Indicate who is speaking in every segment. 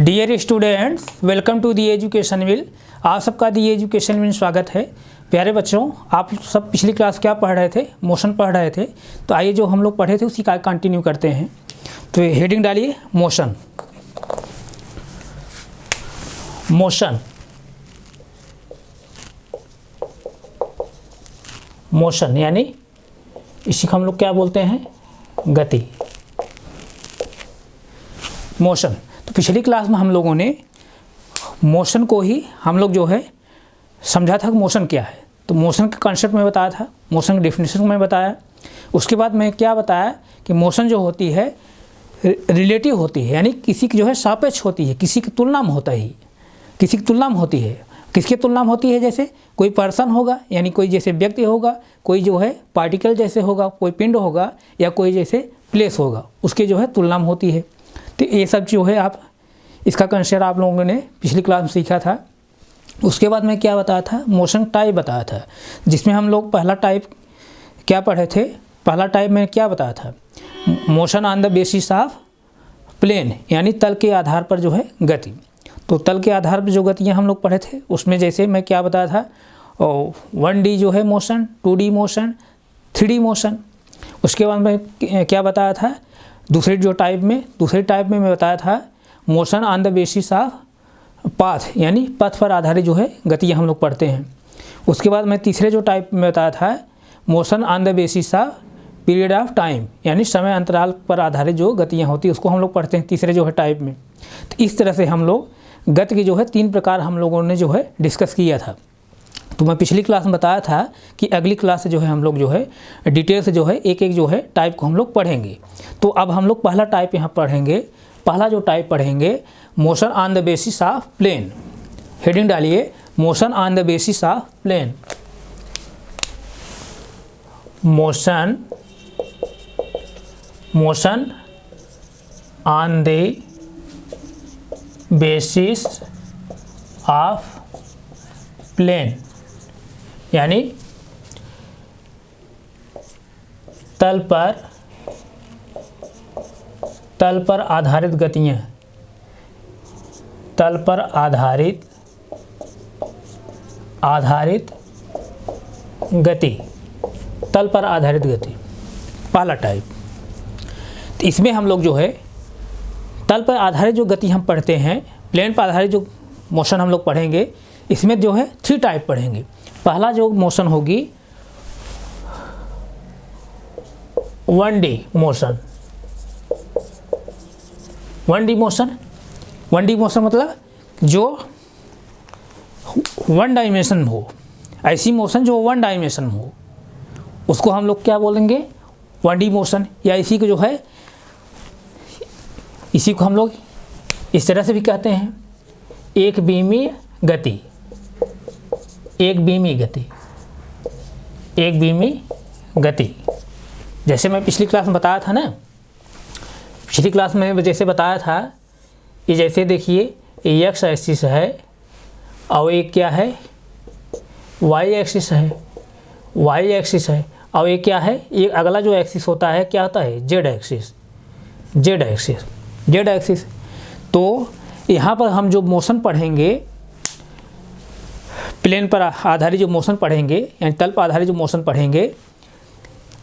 Speaker 1: Dear students, welcome to the Education Wheel. आप सबका दी Education wheel में स्वागत है। प्यारे बच्चों, आप सब पिछली क्लास क्या पढ़ रहे थे? मोशन पढ़ रहे थे। तो आइए जो हम लोग पढ़े थे उसी का कंटिन्यू करते हैं। तो हेडिंग डालिए मोशन। मोशन मोशन यानी इसी को हम लोग क्या बोलते हैं? गति। मोशन। तो पिछली क्लास में हम लोगों ने मोशन को ही हम लोग जो है समझा था कि मोशन क्या है। तो मोशन के कॉन्सेप्ट में बताया था, मोशन की डेफिनेशन में बताया। उसके बाद मैं क्या बताया कि मोशन जो होती है रिलेटिव होती है, यानी किसी की जो है सापेक्ष होती है, किसी की तुलना में होता ही, किसी की तुलना में होती है। किसकी तुलना में होती है? जैसे कोई पर्सन होगा, यानी कोई जैसे व्यक्ति होगा, कोई जो है पार्टिकल जैसे होगा, कोई पिंड होगा, या कोई जैसे प्लेस होगा, उसके जो है तुलना में होती है। तो ये सब जो है आप इसका कंसेप्ट आप लोगों ने पिछली क्लास में सीखा था। उसके बाद मैं क्या बताया था? मोशन टाइप बताया था, जिसमें हम लोग पहला टाइप क्या पढ़े थे? पहला टाइप में क्या बताया था? Motion on the basis of plane, यानी तल के आधार पर जो है गति। तो तल के आधार पर जो गतियाँ हम लोग पढ़े थे उसमें जैसे मैं क्या बताया था, 1D जो है motion, 2D motion, 3D motion. उसके बाद मैं क्या बताया था? दूसरे टाइप में मैं बताया था motion on the basis of path, यानी पथ पर आधारित जो है गतियाँ हम लोग पढ़ते हैं। उसके बाद मैं तीसरे जो टाइप में बताया था motion on the basis of period of time, यानी समय अंतराल पर आधारित जो गतियाँ होती है उसको हम लोग पढ़ते हैं तीसरे जो है टाइप में। तो इस तरह से हम लोग गति की जो है 3 प्रकार हम लोगों ने जो है डिस्कस किया था। तो मैं पिछली क्लास में बताया था कि अगली क्लास से जो है हम लोग जो है डिटेल से जो है एक एक जो है टाइप को हम लोग पढ़ेंगे। तो अब हम लोग पहला टाइप यहाँ पढ़ेंगे। पहला जो टाइप पढ़ेंगे motion on the basis of plane. Heading डालिए motion on the basis of plane. Motion on the basis of plane, यानी तल पर आधारित गतियाँ, तल पर आधारित गति, तल पर आधारित गति, पहला टाइप। तो इसमें हम लोग जो है तल पर आधारित जो गति हम पढ़ते हैं, प्लेन पर आधारित जो मोशन हम लोग पढ़ेंगे, इसमें जो है 3 टाइप पढ़ेंगे। पहला जो मोशन होगी 1D मोशन। 1D मोशन मतलब जो 1 डायमेंशन में हो, ऐसी मोशन जो 1 डायमेंशन में हो, उसको हम लोग क्या बोलेंगे? 1D motion. या इसी को जो है, इसी को हम लोग इस तरह से भी कहते हैं एक बीमी गति। एक बीमी गति जैसे मैं पिछली क्लास में बताया था ना, पिछली क्लास में जैसे बताया था, ये जैसे देखिए ये एक्स एक्सिस है और एक क्या है? वाई एक्सिस है। और ये क्या है? ये अगला जो एक्सिस होता है क्या होता है? Z axis. तो यहाँ पर हम जो मोशन पढ़ेंगे, प्लेन पर आधारित जो मोशन पढ़ेंगे, यानी तल पर आधारित जो मोशन पढ़ेंगे,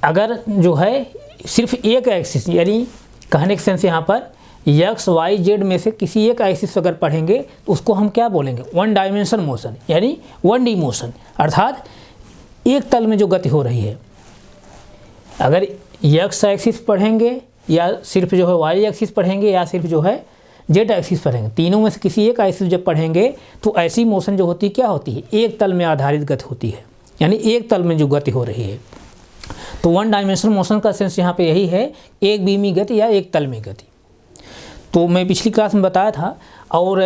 Speaker 1: अगर जो है सिर्फ एक एक्सिस, यानी कहने के सेंस यहाँ पर एक्स वाई जेड में से किसी एक एक्सिस अगर पढ़ेंगे तो उसको हम क्या बोलेंगे? 1 डायमेंशन मोशन, यानी 1D मोशन, अर्थात एक तल में जो गति हो रही है। अगर एक्स एक्सिस पढ़ेंगे या सिर्फ जो है वाई एक्सिस पढ़ेंगे या सिर्फ जो है जेड एक्सिस पढ़ेंगे, तीनों में से किसी एक एक्सिस जब पढ़ेंगे तो ऐसी मोशन जो होती है क्या होती है? एक तल में आधारित गति होती है, यानी एक तल में जो गति हो रही है। तो 1 डायमेंशनल मोशन का सेंस यहाँ पे यही है, एक बीमी गति या एक तल में गति। तो मैं पिछली क्लास में बताया था। और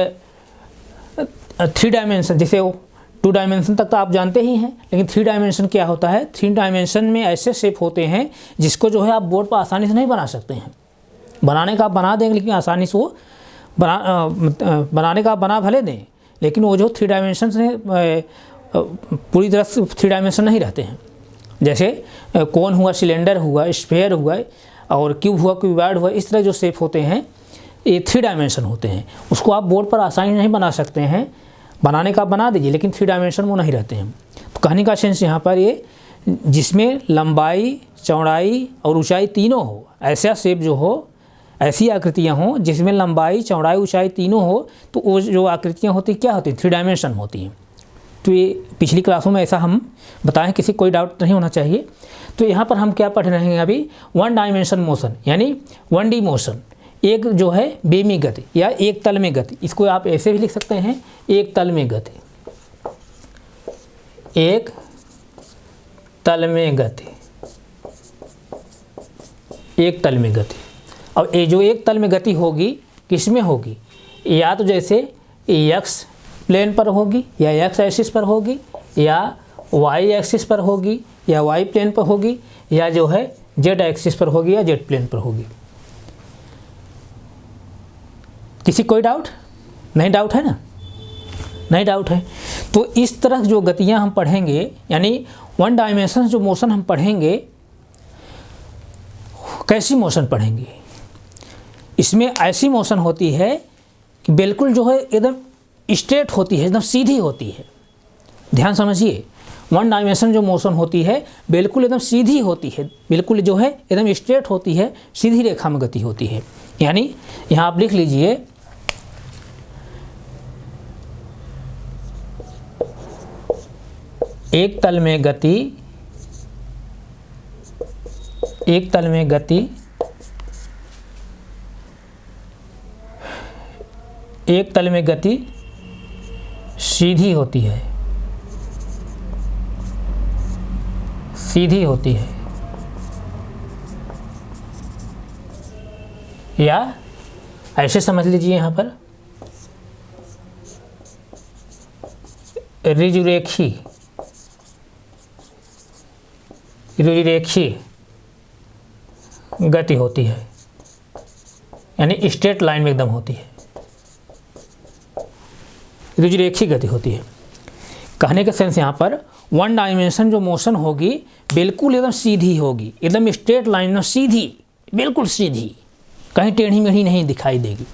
Speaker 1: 3 डायमेंशन, जैसे 2 डायमेंशन तक तो आप जानते ही हैं, लेकिन 3 डायमेंशन क्या होता है? 3 डायमेंशन में ऐसे शेप होते हैं जिसको जो है आप बोर्ड पर आसानी से नहीं बना सकते हैं। बनाने का आप बना देंगे, लेकिन आसानी से वो बनाने का बना भले दें, लेकिन वो जो 3 डायमेंशन से पूरी तरह से 3 डायमेंशन नहीं रहते हैं। जैसे कोन हुआ, सिलेंडर हुआ, स्फीयर हुआ और क्यूब हुआ, क्यूबॉइड हुआ, इस तरह जो शेप होते हैं ये 3 डायमेंशन होते हैं। उसको आप बोर्ड पर आसानी नहीं बना सकते हैं, बनाने का आप बना दीजिए, लेकिन 3 डायमेंशन वो नहीं रहते हैं। तो कहने का सेंस यहाँ पर ये, जिसमें लंबाई, चौड़ाई और ऊंचाई तीनों हो, ऐसा शेप जो हो, ऐसी आकृतियाँ हों जिसमें लंबाई, चौड़ाई, ऊंचाई तीनों हो, तो वो जो आकृतियाँ होती क्या होती हैं, 3 डायमेंशन होती हैं। तो ये पिछली क्लासों में ऐसा हम बताएं, किसी कोई डाउट नहीं होना चाहिए। तो यहाँ पर हम क्या पढ़ रहे हैं अभी, 1 डायमेंशन मोशन यानी 1D मोशन, एक जो है बेमी गति या एक तल में गति। इसको आप ऐसे भी लिख सकते हैं, एक तल में गति, एक तल में गति, एक तल में गति। अब ये जो एक तल में गति होगी किस में होगी, या तो जैसे एक्स प्लेन पर होगी या एक्स एक्सिस पर होगी, या वाई एक्सिस पर होगी या वाई प्लेन पर होगी, या जो है जेड एक्सिस पर होगी या जेड प्लेन पर होगी। किसी कोई डाउट नहीं? डाउट है ना? नहीं डाउट है। तो इस तरह जो गतियां हम पढ़ेंगे, यानी 1 डायमेंशन जो मोशन हम पढ़ेंगे, कैसी मोशन पढ़ेंगे, इसमें ऐसी मोशन होती है कि बिल्कुल जो है एकदम स्ट्रेट होती है, एकदम सीधी होती है। ध्यान समझिए, 1 डायमेंशन जो मोशन होती है बिल्कुल एकदम सीधी होती है, बिल्कुल जो है एकदम स्ट्रेट होती है, सीधी रेखा में गति होती है। यानी यहाँ आप लिख लीजिए, एक तल में गति, एक तल में गति, एक तल में गति सीधी होती है, सीधी होती है, या ऐसे समझ लीजिए यहाँ पर ऋजुरेखी, ऋजुरेखी गति होती है, यानी स्ट्रेट लाइन में एकदम होती है, ऋजुरेखी गति होती है। कहने का सेंस यहाँ पर 1 डायमेंशन जो मोशन होगी बिल्कुल एकदम सीधी होगी, एकदम स्ट्रेट लाइन में सीधी, बिल्कुल सीधी, कहीं टेढ़ी मेढ़ी नहीं दिखाई देगी।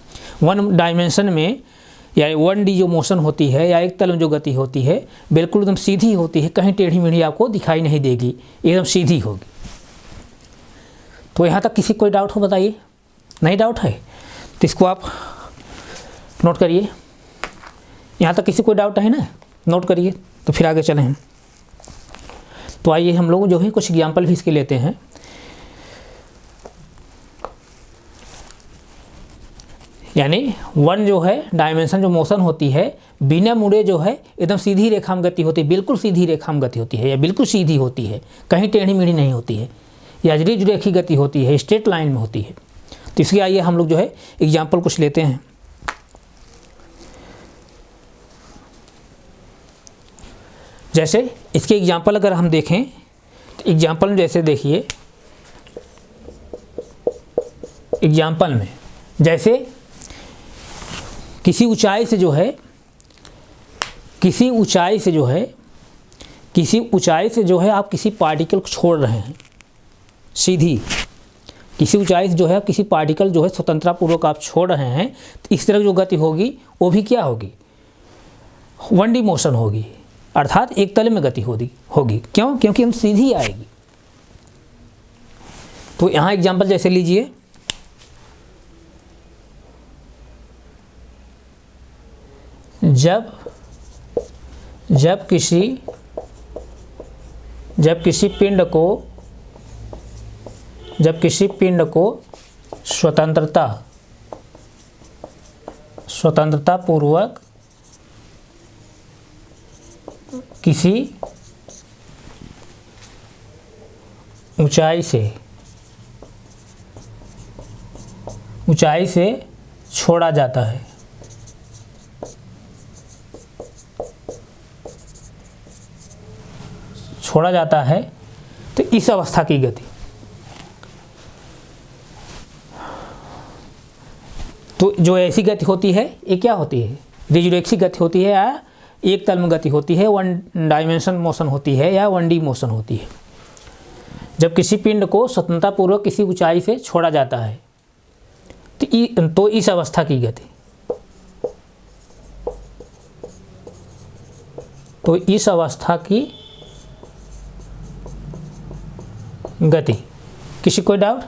Speaker 1: 1 डायमेंशन में या 1D जो मोशन होती है या एक तल में जो गति होती है बिल्कुल एकदम सीधी होती है, कहीं टेढ़ी मेढ़ी आपको दिखाई नहीं देगी, एकदम सीधी होगी। तो यहाँ तक किसी कोई डाउट हो बताइए? नहीं डाउट है तो इसको आप नोट करिए। यहाँ तक किसी कोई डाउट है ना? नोट करिए, तो फिर आगे चलें हम। तो आइए हम लोग जो है कुछ एग्जाम्पल भी इसके लेते हैं। यानी 1 जो है डायमेंशन जो मोशन होती है बिना मुड़े जो है एकदम सीधी रेखा में गति होती है, बिल्कुल सीधी रेखा में गति होती है, या बिल्कुल सीधी होती है, कहीं टेढ़ी मेढ़ी नहीं होती है, या ऋजुरेखी गति होती है, स्ट्रेट लाइन में होती है। तो इसके आइए हम लोग जो है एग्जाम्पल कुछ लेते हैं। जैसे इसके एग्जाम्पल अगर हम देखें तो एग्जाम्पल में जैसे देखिए, एग्जाम्पल में जैसे किसी ऊंचाई से जो है, किसी ऊंचाई से जो है आप किसी पार्टिकल को छोड़ रहे हैं सीधी, किसी ऊंचाई से जो है किसी पार्टिकल जो है स्वतंत्रतापूर्वक आप छोड़ रहे हैं, तो इस तरह जो गति होगी वो भी क्या होगी, 1D मोशन होगी, अर्थात एक तल में गति होगी। क्यों? क्योंकि हम सीधी आएगी। तो यहाँ एग्जाम्पल जैसे लीजिए, जब किसी पिंड को स्वतंत्रता पूर्वक किसी ऊंचाई से छोड़ा जाता है, तो इस अवस्था की गति, तो जो ऐसी गति होती है ये क्या होती है, ऋजुरेखी गति होती है, या एक तल में गति होती है, 1 डायमेंशन मोशन होती है, या 1D मोशन होती है। जब किसी पिंड को स्वतंत्रतापूर्वक किसी ऊंचाई से छोड़ा जाता है, तो तो इस अवस्था की गति, तो इस अवस्था की गति, किसी कोई डाउट?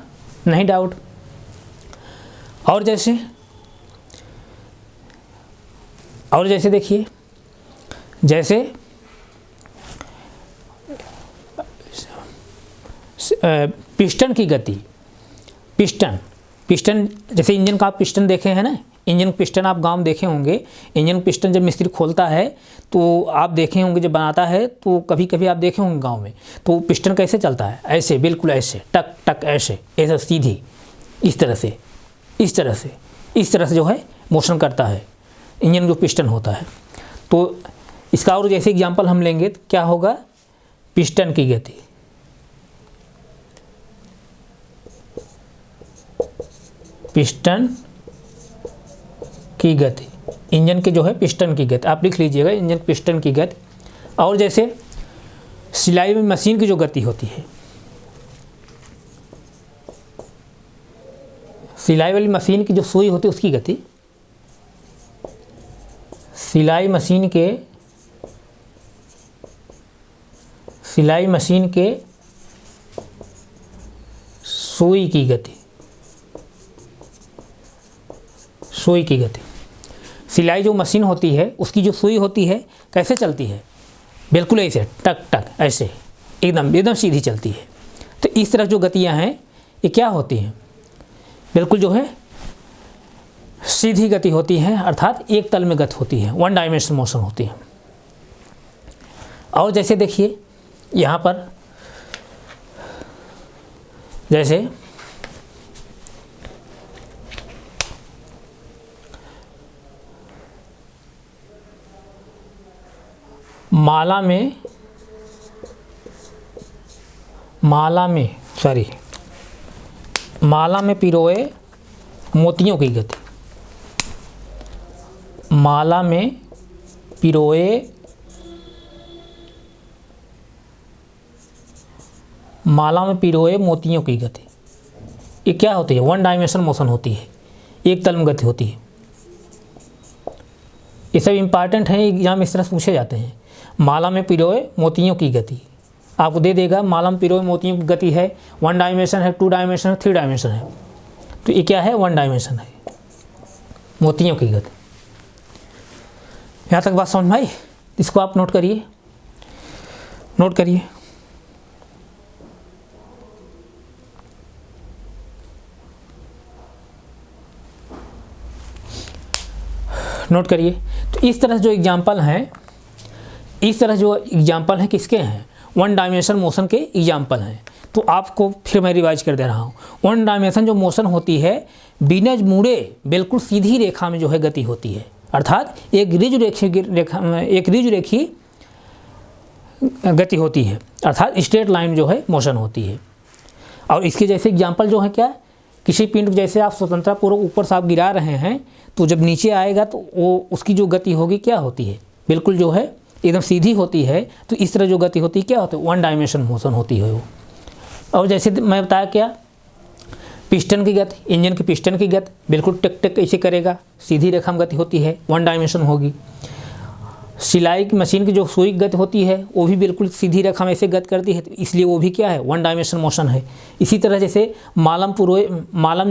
Speaker 1: नहीं डाउट। और जैसे देखिए, जैसे पिस्टन की गति, पिस्टन जैसे इंजन का आप पिस्टन देखे हैं ना, इंजन पिस्टन आप गांव में देखे होंगे। इंजन पिस्टन जब मिस्त्री खोलता है तो आप देखे होंगे, जब बनाता है तो कभी कभी आप देखे होंगे गांव में, तो पिस्टन कैसे चलता है? ऐसे, बिल्कुल ऐसे, टक टक, ऐसे सीधी, इस तरह से जो है मोशन करता है इंजन जो पिस्टन होता है। तो इसका और जैसे एग्जांपल हम लेंगे तो क्या होगा? पिस्टन की गति, पिस्टन की गति, इंजन के जो है पिस्टन की गति, आप लिख लीजिएगा, इंजन पिस्टन की गति। और जैसे सिलाई मशीन की जो गति होती है, सिलाई वाली मशीन की जो सुई होती है उसकी गति, सिलाई मशीन के सुई की गति, सुई की गति। सिलाई जो मशीन होती है उसकी जो सुई होती है कैसे चलती है? बिल्कुल ऐसे, टक टक, ऐसे एकदम सीधी चलती है। तो इस तरह जो गतियां हैं ये क्या होती हैं? बिल्कुल जो है सीधी गति होती है, अर्थात एक तल में गति होती है, वन डायमेंशनल मोशन होती है। और जैसे देखिए यहाँ पर, जैसे माला में पिरोए मोतियों की गति, माला में पिरोए मोतियों की गति, ये क्या होती है? वन डायमेंशनल मोशन होती है, एक तल में गति होती है। ये सब इंपॉर्टेंट है, एग्जाम इस तरह से पूछे जाते हैं। माला में पिरोए मोतियों की गति आपको दे देगा, माला में पिरोए मोतियों की गति है, वन डायमेंशन है, टू डायमेंशन है, थ्री डायमेंशन है। तो ये क्या है? वन डायमेंशन है, मोतियों की गति। यहाँ तक बात समझ में आई? इसको आप नोट करिए। नोट करिए। तो इस तरह जो एग्जाम्पल हैं, किसके हैं? वन डायमेंशन मोशन के एग्जाम्पल हैं। तो आपको फिर मैं रिवाइज कर दे रहा हूँ। वन डायमेंशन जो मोशन होती है बिना मुड़े बिल्कुल सीधी रेखा में जो है गति होती है, अर्थात एक रिज रेखी गति होती है, अर्थात स्ट्रेट लाइन जो है मोशन होती है। और इसके जैसे एग्जाम्पल जो है क्या? किसी पिंड जैसे आप स्वतंत्रता पूर्वक ऊपर से आप गिरा रहे हैं तो जब नीचे आएगा तो वो उसकी जो गति होगी क्या होती है? बिल्कुल जो है एकदम सीधी होती है। तो इस तरह जो गति होती है क्या होती है? वन डायमेंशन मोशन होती है वो। और जैसे मैं बताया क्या, पिस्टन की गति, इंजन की पिस्टन की गति बिल्कुल टक टक ऐसे करेगा, सीधी रेखा में गति होती है, वन डायमेंशन होगी। सिलाई की मशीन की जो सुई गति होती है वो भी बिल्कुल सीधी रेखा में ऐसे गति करती है, तो इसलिए वो भी क्या है? वन डायमेंशन मोशन है। इसी तरह जैसे मालम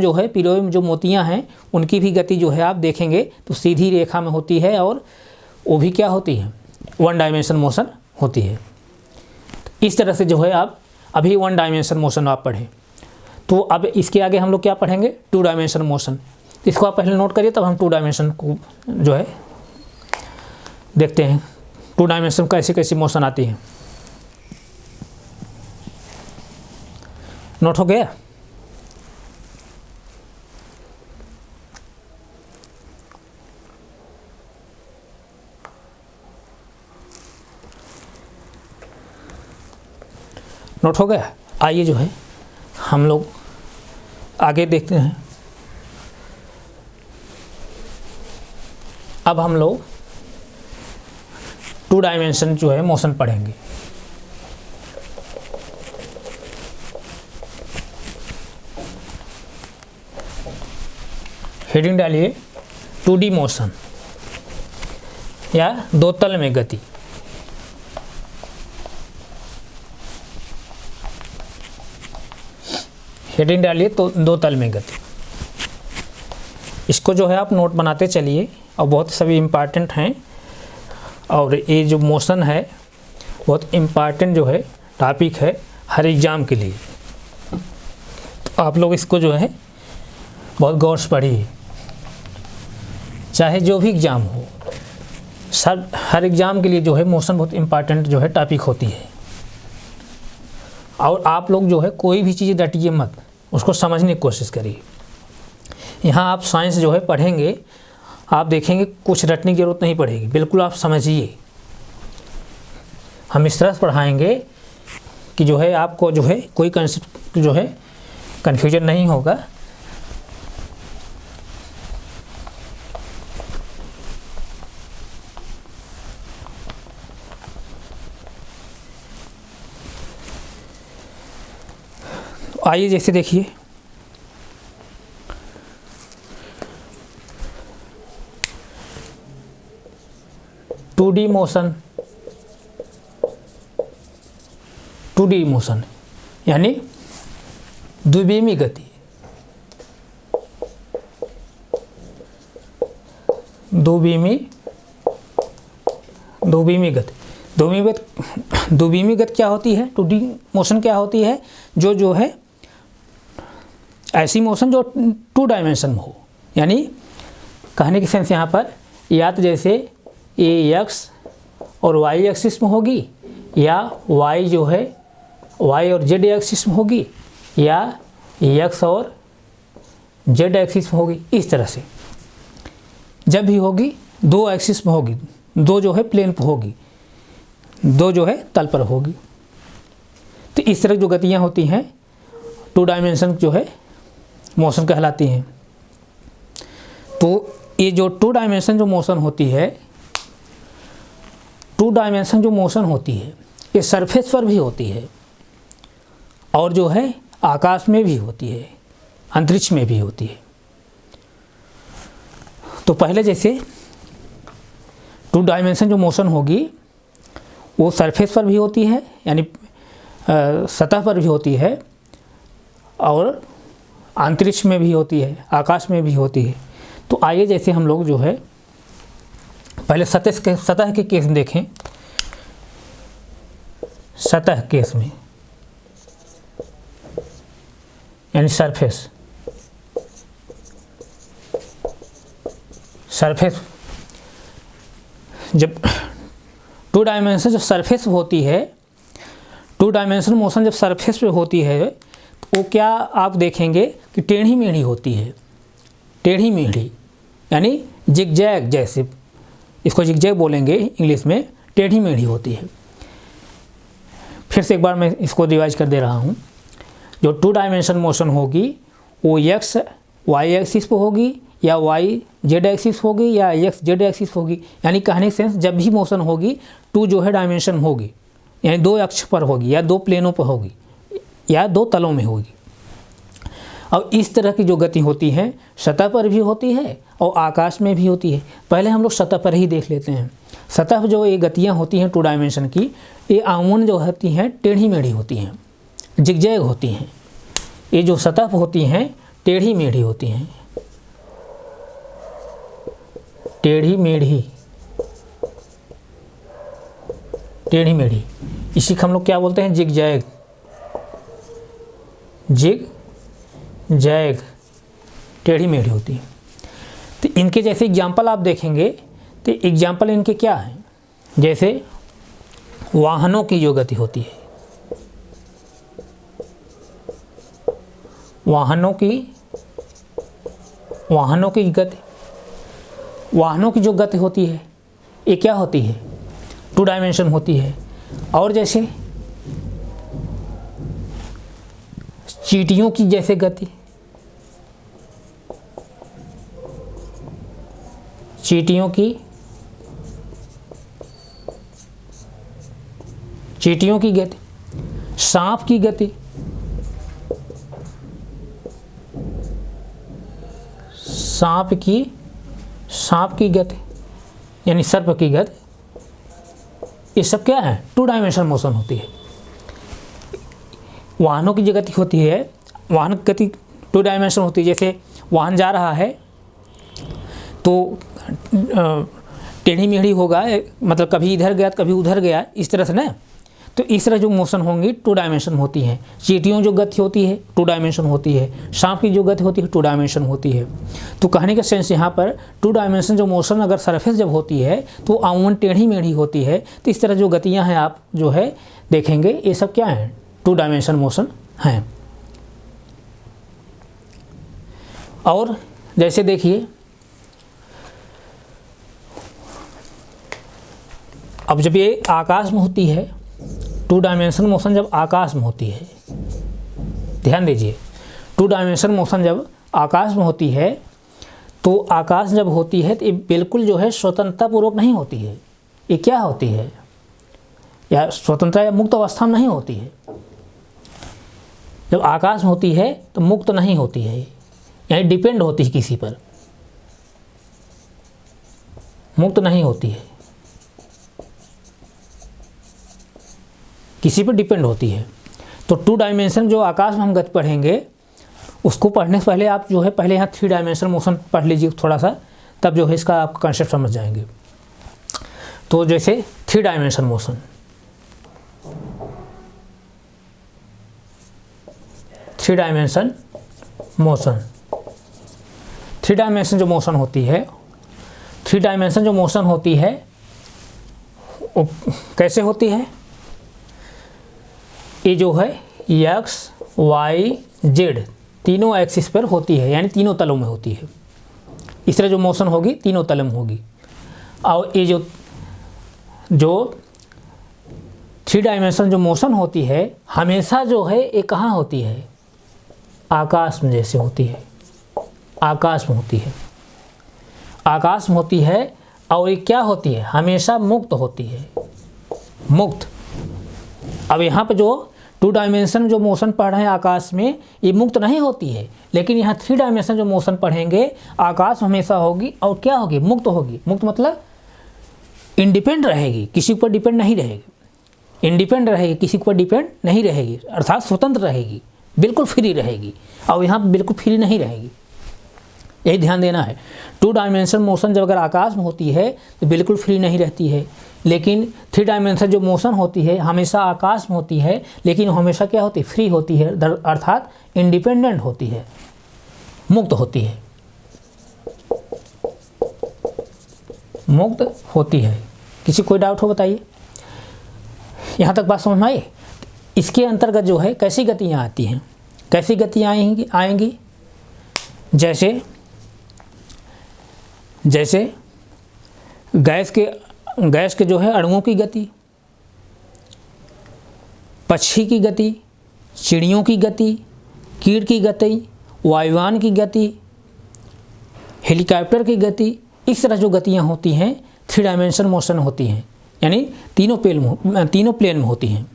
Speaker 1: जो है पिरोए में जो मोतियाँ हैं उनकी भी गति जो है आप देखेंगे तो सीधी रेखा में होती है और वो भी क्या होती है? वन डायमेंशन मोशन होती है। इस तरह से जो है आप अभी वन डायमेंशन मोशन आप पढ़ें। तो अब इसके आगे हम लोग क्या पढ़ेंगे? Two dimension motion. इसको आप पहले नोट करिए, तब हम टू डायमेंशन को जो है देखते हैं। टू डायमेंशन कैसी कैसी मोशन आती है। नोट हो गया? नोट हो गया? आइए जो है हम लोग आगे देखते हैं। अब हम लोग टू डायमेंशन जो है मोशन पढ़ेंगे। हेडिंग डालिए 2D मोशन या दो तल में गति। हेडिंग डालिए तो दो तल में गति। इसको जो है आप नोट बनाते चलिए और बहुत सभी इम्पॉर्टेंट हैं, और ये जो मोशन है बहुत इम्पॉर्टेंट जो है टॉपिक है हर एग्ज़ाम के लिए। तो आप लोग इसको जो है बहुत गौर से पढ़िए, चाहे जो भी एग्ज़ाम हो, सब हर एग्ज़ाम के लिए जो है मोशन बहुत इम्पॉर्टेंट जो है टॉपिक होती है। और आप लोग जो है कोई भी चीज़ रटिए मत, उसको समझने की कोशिश करिए। यहाँ आप साइंस जो है पढ़ेंगे, आप देखेंगे कुछ रटने की ज़रूरत नहीं पड़ेगी, बिल्कुल आप समझिए। हम इस तरह से पढ़ाएंगे कि जो है आपको जो है कोई कंसेप्ट जो है कन्फ्यूजन नहीं होगा। आइए जैसे देखिए, टू डी मोशन यानी द्विविमी गति। द्विविमी गति। द्विविमी गति क्या होती है? 2D मोशन क्या होती है? जो है ऐसी मोशन जो 2 डायमेंशन में हो, यानी कहने की सेंस यहाँ पर या तो जैसे ये एक्स और वाई एक्सिस में होगी, या वाई जो है वाई और जेड एक्सिस में होगी, या एक्स और जेड एक्सिस में होगी। इस तरह से जब भी होगी 2 एक्सिस में होगी, 2 जो है प्लेन पर होगी, 2 जो है तल पर होगी। तो इस तरह जो गतियाँ होती हैं 2 डायमेंशन जो है मोशन कहलाती हैं। तो ये जो 2 डायमेंशन जो मोशन होती है, 2 डायमेंशन जो मोशन होती है ये सरफेस पर भी होती है, और जो है आकाश में भी होती है, अंतरिक्ष में भी होती है। तो पहले जैसे 2 डायमेंशन जो मोशन होगी वो सरफेस पर भी होती है, यानी सतह पर भी होती है, और अंतरिक्ष में भी होती है, आकाश में भी होती है। तो आइए जैसे हम लोग जो है पहले सतह के केस में देखें। सतह केस में यानी सरफेस जब 2 डायमेंशन जब सरफेस होती है, 2 डायमेंशन मोशन जब सरफेस पे होती है तो वो क्या आप देखेंगे कि टेढ़ी मेढ़ी होती है। टेढ़ी मेढ़ी यानी जिगजैग, जैसे इसको जिगजैग बोलेंगे इंग्लिश में, टेढ़ी मेढ़ी होती है। फिर से एक बार मैं इसको रिवाइज कर दे रहा हूँ। जो 2 डायमेंशन मोशन होगी वो एक्स वाई एक्सिस पे होगी, या वाई जेड एक्सिस होगी, या एक्स जेड एक्सिस होगी। यानी कहने सेंस जब भी मोशन होगी 2 जो है डायमेंशन होगी, यानी 2 अक्ष पर होगी, या 2 प्लेनों पर होगी, या 2 तलों में होगी। और इस तरह की जो गति होती है सतह पर भी होती है और आकाश में भी होती है। पहले हम लोग सतह पर ही देख लेते हैं। सतह जो ये गतियाँ होती हैं 2 डायमेंशन की, ये आमून जो होती हैं टेढ़ी मेढ़ी होती हैं, जिगजैग होती हैं। ये जो सतह पर होती हैं टेढ़ी मेढ़ी होती हैं, टेढ़ी मेढ़ी। इसी को हम लोग क्या बोलते हैं? जिगजैग। जिगजैग टेढ़ी मेढ़ी होती है। तो इनके जैसे एग्जाम्पल आप देखेंगे तो एग्जाम्पल इनके क्या हैं? जैसे वाहनों की जो गति होती है, वाहनों की जो गति होती है ये क्या होती है? 2 डायमेंशन होती है। और जैसे चींटियों की जैसे गति, चींटियों की गति, सांप की गति, सांप की गति यानी सर्प की गति, ये सब क्या है? 2 डायमेंशनल मोशन होती है। वाहनों की जो गति होती है, वाहन की गति 2 डायमेंशनल होती है। जैसे वाहन जा रहा है तो टेढ़ी मेढ़ी होगा, मतलब कभी इधर गया कभी उधर गया, इस तरह से ना। तो इस तरह जो मोशन होंगी 2 डायमेंशन होती हैं। चींटियों जो गति होती है 2 डायमेंशन होती है। सांप की जो गति होती है 2 डायमेंशन होती है। तो कहने का सेंस यहाँ पर 2 डायमेंशन जो मोशन अगर सरफेस जब होती है तो अमूमन टेढ़ी मेढ़ी होती है। तो इस तरह जो गतियाँ हैं आप जो है देखेंगे, ये सब क्या हैं? 2 डायमेंशन मोशन हैं। और जैसे देखिए, अब जब ये आकाश में होती है, 2 डायमेंशन मोशन जब आकाश में होती है, ध्यान दीजिए, 2 डायमेंशन मोशन जब आकाश में होती है तो आकाश जब होती है तो ये बिल्कुल जो है स्वतंत्रता पूर्वक नहीं होती है। ये क्या होती है? या स्वतंत्रता या मुक्त अवस्था में नहीं होती है। जब आकाश में होती है तो मुक्त नहीं होती है, यानी डिपेंड होती है किसी पर, मुक्त नहीं होती है, किसी पर डिपेंड होती है। तो 2 डायमेंशन जो आकाश में हम गति पढ़ेंगे, उसको पढ़ने से पहले आप जो है पहले यहाँ 3 डायमेंशन मोशन पढ़ लीजिए थोड़ा सा, तब जो है इसका आप कॉन्सेप्ट समझ जाएंगे। तो जैसे 3 dimension motion, 3 dimension motion, 3 dimension जो मोशन होती है, 3 डायमेंशन जो मोशन होती है वो कैसे होती है? ये जो है एक्स वाई जेड तीनों एक्सिस पर होती है, यानी तीनों तलों में होती है। इस तरह जो मोशन होगी तीनों तलों में होगी। और ये जो 3 डायमेंशन जो मोशन होती है हमेशा जो है ये कहाँ होती है? आकाश में जैसे होती है, आकाश में होती है, आकाश में होती है। और ये क्या होती है? हमेशा मुक्त होती है, मुक्त। अब यहाँ पे जो 2 डायमेंशन जो मोशन पढ़ रहे हैं आकाश में, ये मुक्त नहीं होती है। लेकिन यहाँ 3 डायमेंशन जो मोशन पढ़ेंगे, आकाश हमेशा होगी और क्या होगी? मुक्त होगी। मुक्त मतलब इंडिपेंडेंट रहेगी, किसी पर डिपेंड नहीं रहेगी। इंडिपेंडेंट रहेगी, किसी पर डिपेंड नहीं रहेगी, अर्थात स्वतंत्र रहेगी, बिल्कुल फ्री रहेगी। और यहाँ बिल्कुल फ्री नहीं रहेगी, यही ध्यान देना है। 2 डायमेंशन मोशन जब अगर आकाश में होती है तो बिल्कुल फ्री नहीं रहती है। लेकिन 3 डायमेंशन जो मोशन होती है हमेशा आकाश में होती है, लेकिन हमेशा क्या होती है? फ्री होती है, अर्थात इंडिपेंडेंट होती है, मुक्त होती है, मुक्त होती है। किसी कोई डाउट हो बताइए? यहाँ तक बात समझ में आई? इसके अंतर्गत जो है कैसी गतियाँ आती हैं, कैसी गतियाँ आएंगी? जैसे गैस के जो है अणुओं की गति, पक्षी की गति, चिड़ियों की गति, कीट की गति, वायुयान की गति, हेलीकॉप्टर की गति, इस तरह जो गतियाँ होती हैं 3 डायमेंशन मोशन होती हैं, यानी तीनों प्लेन में होती हैं।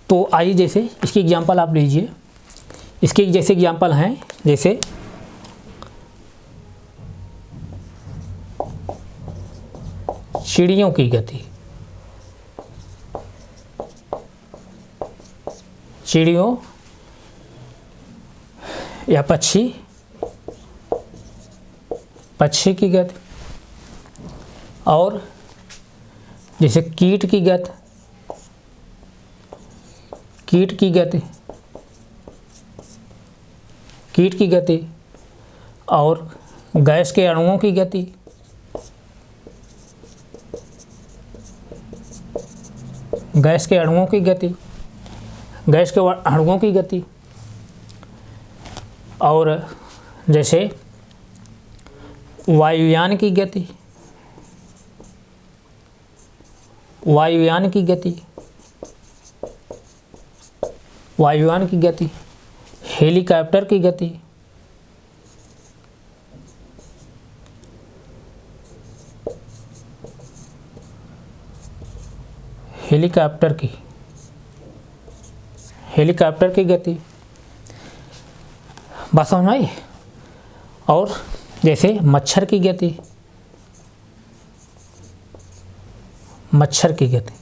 Speaker 1: तो आइए जैसे इसकी एग्जांपल आप लीजिए। इसके जैसे एग्जांपल हैं, जैसे चिड़ियों की गति, चिड़ियों या पक्षी की गति, और जैसे कीट की गति, कीट की गति, और गैस के अणुओं की गति, गैस के अणुओं की गति, और जैसे वायुयान की गति, हेलीकॉप्टर की गति, हेलीकॉप्टर की गति। बात समझ में आई? और जैसे मच्छर की गति, मच्छर की गति,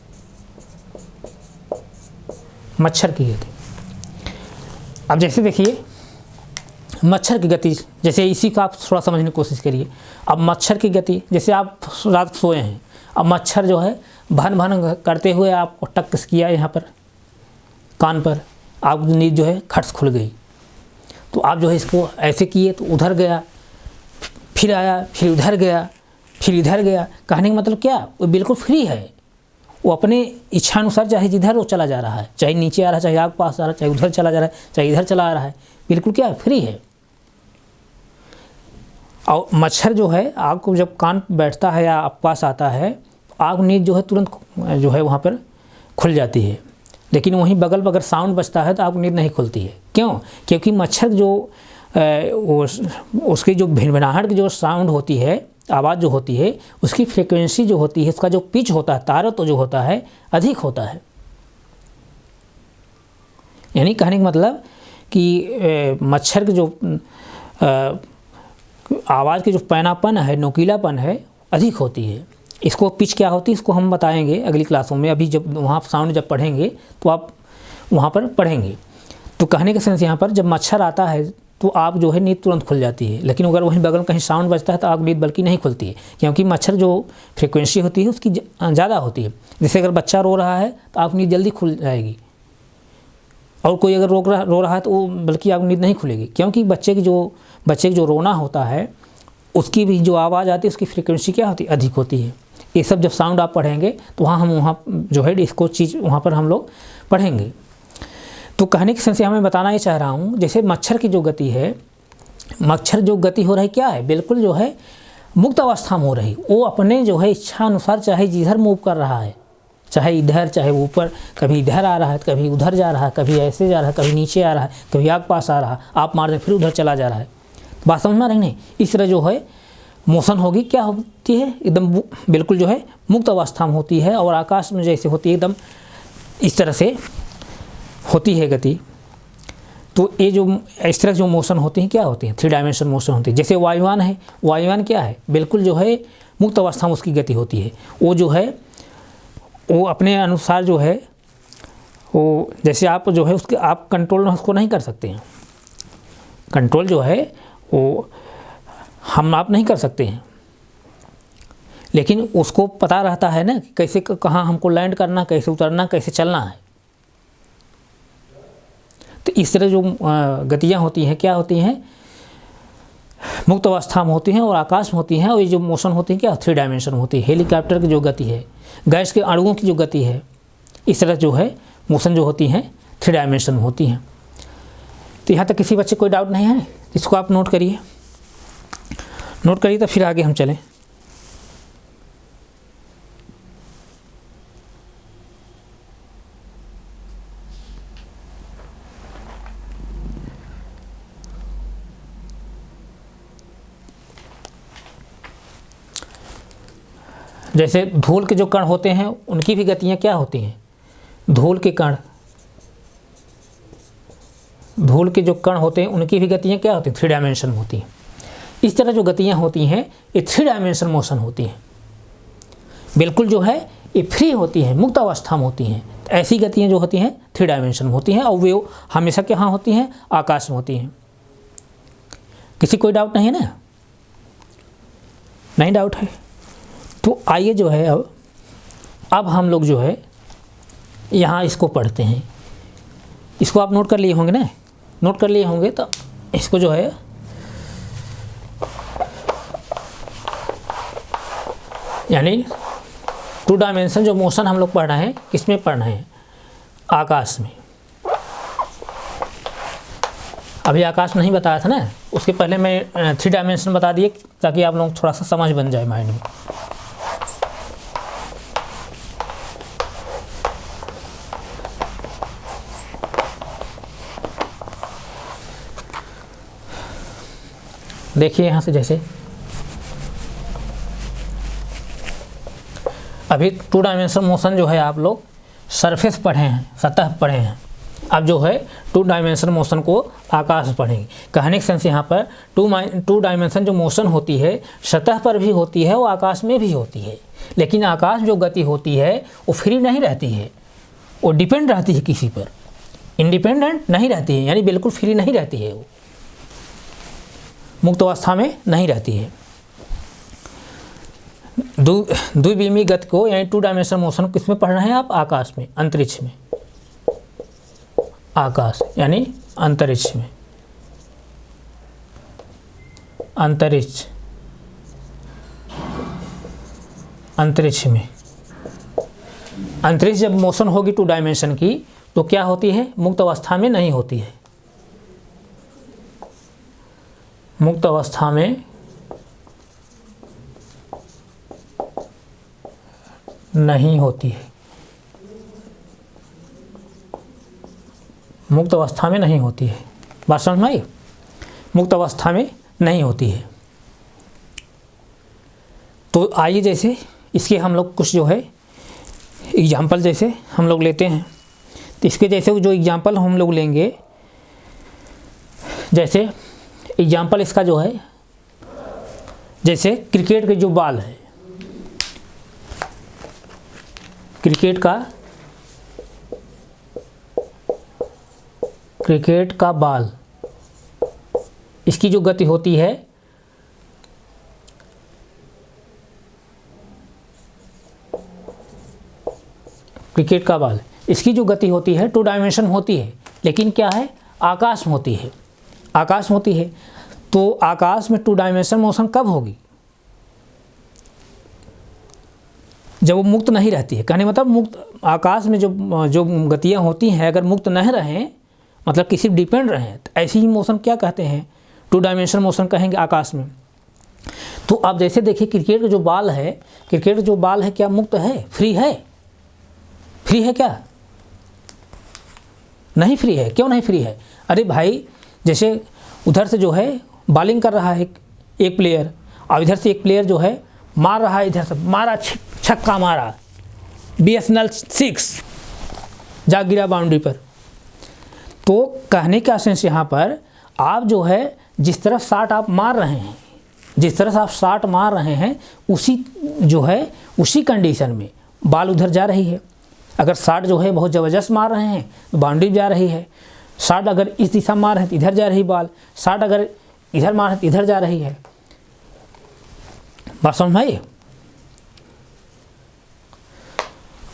Speaker 1: मच्छर की गति। अब जैसे देखिए मच्छर की गति, जैसे इसी का आप थोड़ा समझने की कोशिश करिए। अब मच्छर की गति, जैसे आप रात को सोए हैं, अब मच्छर जो है भन भन करते हुए आपको टक्स किया यहाँ पर कान पर, आप नींद जो है खट्स खुल गई, तो आप जो है इसको ऐसे किए तो उधर गया, फिर आया, फिर उधर गया, फिर इधर गया। कहने का मतलब क्या, वो बिल्कुल फ्री है, वो अपने इच्छानुसार चाहे जिधर वो चला जा रहा है, चाहे नीचे आ रहा है, चाहे आग पास आ रहा है, चाहे उधर चला जा रहा है, चाहे इधर चला आ रहा है, बिल्कुल क्या फ्री है। और मच्छर जो है आग को जब कान बैठता है या आप पास आता है, आग नींद जो है तुरंत जो है वहाँ पर खुल जाती है। लेकिन वहीं बगल अगर साउंड बजता है तो आग नींद नहीं खुलती है। क्यों? क्योंकि मच्छर जो उसकी जो भिनभिनाहट की जो साउंड होती है, आवाज़ जो होती है, उसकी फ्रीक्वेंसी जो होती है, उसका जो पिच होता है, तारत जो होता है अधिक होता है। यानी कहने का मतलब कि मच्छर की जो आवाज़ की जो पैनापन है, नोकीलापन है, अधिक होती है। इसको पिच क्या होती है इसको हम बताएंगे अगली क्लासों में। अभी जब वहाँ साउंड जब पढ़ेंगे तो आप वहाँ पर पढ़ेंगे। तो कहने का सेंस यहाँ पर जब मच्छर आता है तो आग जो है नींद तुरंत खुल जाती है, लेकिन अगर वहीं बगल में कहीं साउंड बजता है तो आग नींद बल्कि नहीं खुलती है, क्योंकि मच्छर जो फ्रीक्वेंसी होती है उसकी ज़्यादा होती है। जैसे अगर बच्चा रो रहा है तो आग नींद जल्दी खुल जाएगी, और कोई अगर रो रहा है तो वो बल्कि आग नींद नहीं खुलेगी, क्योंकि बच्चे की जो रोना होता है उसकी भी जो आवाज़ आती है उसकी फ्रीक्वेंसी क्या होती है, अधिक होती है। ये सब जब साउंड आप पढ़ेंगे तो वहाँ जो है इसको चीज़ वहाँ पर हम लोग पढ़ेंगे। तो कहने के सेंस मैं बताना ये चाह रहा हूँ, जैसे मच्छर की जो गति है, मच्छर जो गति हो रही क्या है, बिल्कुल जो है मुक्त अवस्था में हो रही। वो अपने जो है इच्छा अनुसार चाहे जिधर मूव कर रहा है, चाहे इधर चाहे ऊपर, कभी इधर आ रहा है, कभी उधर जा रहा है, कभी ऐसे जा रहा है, कभी नीचे आ रहा है, कभी आग पास आ रहा है, आप मार दें फिर उधर चला जा रहा है। बात समझ में आ रही नहीं? इस तरह जो है मोशन होगी क्या होती है, एकदम बिल्कुल जो है मुक्त अवस्था में होती है, और आकाश में जैसे होती है एकदम इस तरह से होती है गति। तो ये जो इस तरह जो मोशन होती हैं क्या होती हैं, 3 डायमेंशन मोशन होती है। जैसे वायुयान है, वायुयान क्या है, बिल्कुल जो है मुक्त अवस्था में उसकी गति होती है। वो जो है वो अपने अनुसार जो है वो, जैसे आप जो है उसके आप कंट्रोल उसको नहीं कर सकते हैं, कंट्रोल जो है वो हम आप नहीं कर सकते हैं, लेकिन उसको पता रहता है ना कि कैसे कहाँ हमको लैंड करना, कैसे उतरना, कैसे चलना है। तो इस तरह जो गतियाँ होती हैं क्या होती हैं, मुक्त अवस्था में होती हैं और आकाश में होती हैं। और ये जो मोशन होती है क्या 3 डायमेंशन होती है। हेलीकॉप्टर की जो गति है, गैस के अणुओं की जो गति है, इस तरह जो है मोशन जो होती हैं 3 डायमेंशन में होती हैं। तो यहाँ तक किसी बच्चे कोई डाउट नहीं है, इसको आप नोट करिए, नोट करिए तो फिर आगे हम चलें। जैसे धूल के जो कण होते हैं उनकी भी गतियाँ क्या होती हैं, धूल के कण, धूल के जो कण होते हैं उनकी भी गतियाँ क्या होती हैं 3 डायमेंशन होती हैं। इस तरह जो गतियाँ होती हैं ये 3 डायमेंशन मोशन होती हैं, बिल्कुल जो है ये फ्री होती हैं, मुक्त अवस्था में होती हैं। तो ऐसी गतियाँ जो होती हैं 3 डायमेंशन में होती हैं, और वे हमेशा कहाँ होती हैं, आकाश में होती हैं। किसी कोई डाउट नहीं है ना? नहीं डाउट है? तो आइए जो है अब हम लोग जो है यहाँ इसको पढ़ते हैं। इसको आप नोट कर लिए होंगे ना, नोट कर लिए होंगे तो इसको जो है यानी 2 डायमेंशन जो मोशन हम लोग पढ़ रहे हैं किसमें पढ़ रहे हैं, आकाश में। अभी आकाश नहीं बताया था ना, उसके पहले मैं 3 डायमेंशन बता दिए ताकि आप लोग थोड़ा सा समझ बन जाए माइंड में। देखिए यहाँ से, जैसे अभी 2 डायमेंशन मोशन जो है आप लोग सरफेस पढ़े हैं, सतह पढ़े हैं, अब जो है टू डायमेंशन मोशन को आकाश में पढ़ेंगे। कहने का सेंस यहाँ पर टू डायमेंशन जो मोशन होती है सतह पर भी होती है और आकाश में भी होती है, लेकिन आकाश जो गति होती है वो फ्री नहीं रहती है, वो डिपेंड रहती है किसी पर, इंडिपेंडेंट नहीं रहती है, यानी बिल्कुल फ्री नहीं रहती है, वो मुक्त अवस्था में नहीं रहती है। द्विविमीय गति को यानी टू डायमेंशनल मोशन को किसमें पढ़ रहे हैं आप? आकाश में, अंतरिक्ष में। आकाश यानी अंतरिक्ष में, अंतरिक्ष, अंतरिक्ष में। अंतरिक्ष जब मोशन होगी टू डायमेंशन की तो क्या होती है? मुक्त अवस्था में नहीं होती है, मुक्त अवस्था में नहीं होती है, मुक्त अवस्था में नहीं होती है। बात समझ में आई? मुक्त अवस्था में नहीं होती है। तो आइए जैसे इसके हम लोग कुछ जो है एग्जाम्पल जैसे हम लोग लेते हैं, तो इसके जैसे जो एग्जाम्पल हम लोग लेंगे, जैसे एग्जाम्पल इसका जो है, जैसे क्रिकेट के जो बॉल है, क्रिकेट का बॉल, इसकी जो गति होती है क्रिकेट का बॉल, इसकी जो गति होती है टू डायमेंशन होती है, लेकिन क्या है? आकाश में होती है, आकाश में होती है। तो आकाश में टू डायमेंशन मोशन कब होगी? जब वो मुक्त नहीं रहती है। कहने मतलब मुक्त आकाश में जो गतियाँ होती हैं अगर मुक्त नहीं रहें, मतलब किसी डिपेंड रहें, तो ऐसी ही मोशन क्या कहते हैं? टू डायमेंशन मोशन कहेंगे आकाश में। तो आप जैसे देखिए क्रिकेट का जो बॉल है, क्रिकेट का जो बॉल है क्या मुक्त है? फ्री है? फ्री है क्या? नहीं फ्री है। क्यों नहीं फ्री है? अरे भाई, जैसे उधर से जो है बॉलिंग कर रहा है एक प्लेयर, और इधर से एक प्लेयर जो है मार रहा है, इधर से मारा, छक्का मारा, BSNL 6 जा गिरा बाउंड्री पर। तो कहने का सेंस यहाँ पर, आप जो है जिस तरफ शॉट आप मार रहे हैं, जिस तरह से आप शॉट मार रहे हैं, उसी जो है उसी कंडीशन में बॉल उधर जा रही है। अगर शॉट जो है बहुत ज़बरदस्त मार रहे हैं तो बाउंड्री जा रही है, शॉट अगर इस दिशा मार रहे हैं तो इधर जा रही बॉल, शॉट अगर इधर मार रहे हैं तो इधर जा रही है। बात समझ में आई?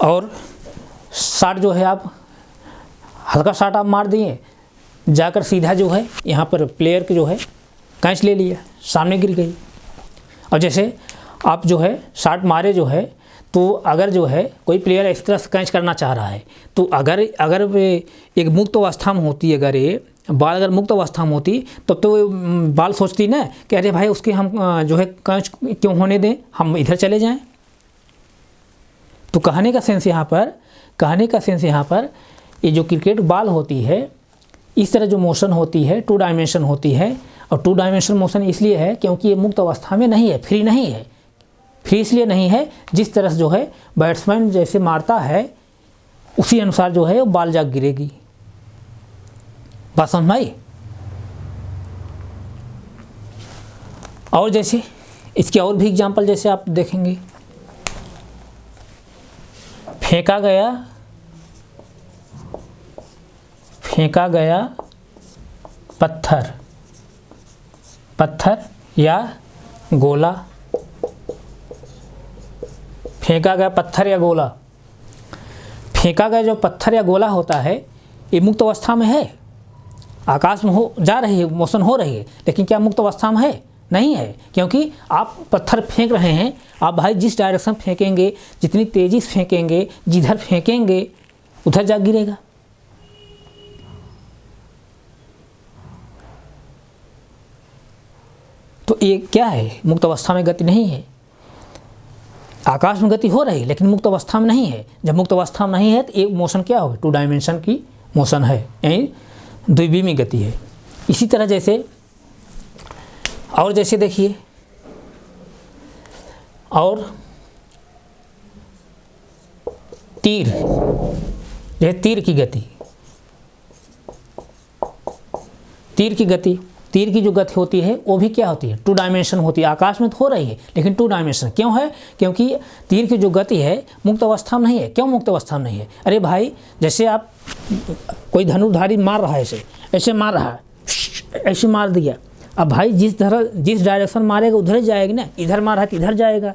Speaker 1: और शॉट जो है आप हल्का शॉट आप मार दिए, जाकर सीधा जो है यहाँ पर प्लेयर के जो है कैच ले लिया, सामने गिर गई। और जैसे आप जो है शॉट मारे जो है, तो अगर जो है कोई प्लेयर इस तरह से कैच करना चाह रहा है, तो अगर वे एक मुक्त अवस्था में होती, अगर ये बॉल अगर मुक्त अवस्था में होती, तब तो वो बॉल सोचती ना कि अरे भाई उसके हम जो है कैच क्यों होने दें, हम इधर चले जाएं। तो कहने का सेंस यहाँ पर ये जो क्रिकेट बॉल होती है, इस तरह जो मोशन होती है टू डायमेंशन होती है। और टू डायमेंशन मोशन इसलिए है क्योंकि ये मुक्त अवस्था में नहीं है, फ्री नहीं है। फ्री इसलिए नहीं है, जिस तरह से जो है बैट्समैन जैसे मारता है उसी अनुसार जो है वो बॉल जा गिरेगी। बात समझ में आई? और जैसे इसके और भी एग्जाम्पल जैसे आप देखेंगे, फेंका गया पत्थर या गोला, फेंका गया पत्थर या गोला। फेंका गया जो पत्थर या गोला होता है, ये मुक्त अवस्था में है, आकाश में जा रही है, मोशन हो रही है, लेकिन क्या मुक्त अवस्था में है? नहीं है। क्योंकि आप पत्थर फेंक रहे हैं, आप भाई जिस डायरेक्शन फेंकेंगे, जितनी तेज़ी से फेंकेंगे, जिधर फेंकेंगे उधर जा गिरेगा। तो ये क्या है? मुक्त अवस्था में गति नहीं है। आकाश में गति हो रही है लेकिन मुक्त अवस्था में नहीं है। जब मुक्त अवस्था में नहीं है तो एक मोशन क्या होगी? टू डायमेंशन की मोशन है, यानी द्विविमीय गति है। इसी तरह जैसे और जैसे देखिए, और तीर, यह तीर की गति, तीर की जो गति होती है वो भी क्या होती है, 2 डायमेंशन होती है। आकाश में तो हो रही है लेकिन 2 डायमेंशन क्यों है, क्योंकि तीर की जो गति है मुक्त अवस्था में नहीं है। क्यों मुक्त अवस्था में नहीं है? अरे भाई, जैसे आप कोई धनुर्धारी मार रहा है, ऐसे मार रहा है, ऐसे मार दिया, अब भाई जिस डायरेक्शन मारेगा उधर ही जाएगी ना। इधर मारा तो इधर जाएगा,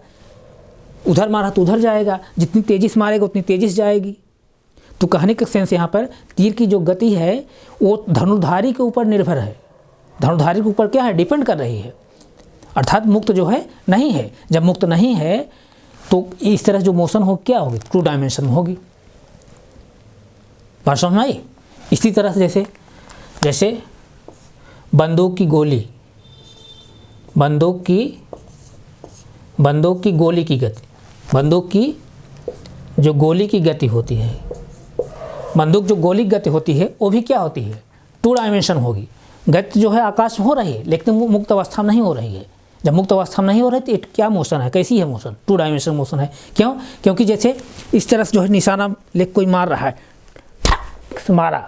Speaker 1: उधर मारा तो उधर जाएगा, जितनी तेज़ी से मारेगा उतनी तेज़ी से जाएगी। तो कहने का सेंस यहाँ पर तीर की जो गति है वो धनुर्धारी के ऊपर निर्भर है, धनुर्धारी के ऊपर क्या है, डिपेंड कर रही है, अर्थात मुक्त जो है नहीं है। जब मुक्त नहीं है तो इस तरह जो मोशन हो क्या होगी, 2 डायमेंशन में होगी। बात समझ में आई? इसी तरह से जैसे बंदूक की गोली की गति, बंदूक की जो गोली की गति होती है, बंदूक जो गोली की गति होती है वो भी क्या होती है, 2 डायमेंशन होगी। गति जो है आकाश में हो रही है लेकिन मुक्त अवस्था में नहीं हो रही है। जब मुक्त अवस्था में नहीं हो रही तो क्या मोशन है, कैसी है मोशन, 2 डायमेंशन मोशन है। क्यों? क्योंकि जैसे इस तरह से जो है निशाना लेके कोई मार रहा है, मारा